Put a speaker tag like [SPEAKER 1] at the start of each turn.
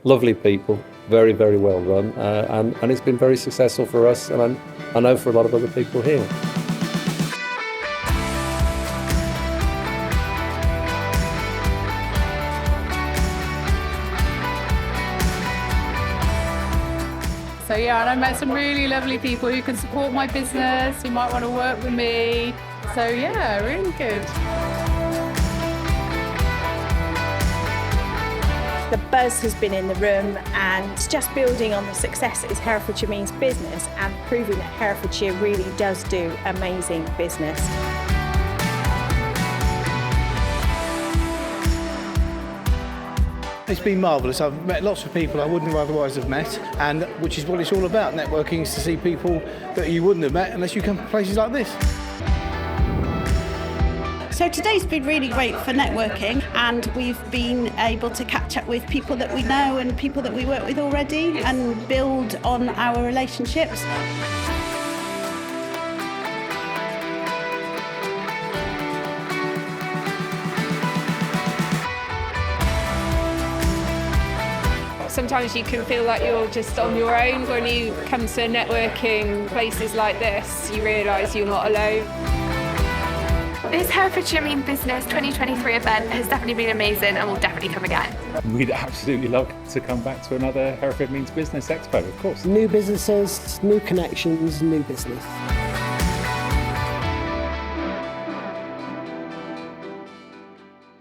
[SPEAKER 1] lovely people, very, very well run, and it's been very successful for us, and I know for a lot of other people here.
[SPEAKER 2] So yeah, and I met some really lovely people who can support my business, who might want to work with me. So yeah, really good.
[SPEAKER 3] The buzz has been in the room, and just building on the successes Herefordshire Means Business and proving that Herefordshire really does do amazing business.
[SPEAKER 4] It's been marvellous. I've met lots of people I wouldn't have otherwise have met, and which is what it's all about. Networking is to see people that you wouldn't have met unless you come to places like this.
[SPEAKER 5] So today's been really great for networking, and we've been able to catch up with people that we know and people that we work with already and build on our relationships.
[SPEAKER 6] Sometimes you can feel like you're just on your own. When you come to networking places like this, you realise you're not alone.
[SPEAKER 7] This Herefordshire Means Business 2023 event has definitely been amazing and will definitely come again.
[SPEAKER 8] We'd absolutely love to come back to another Hereford Means Business Expo, of course.
[SPEAKER 9] New businesses, new connections, new business.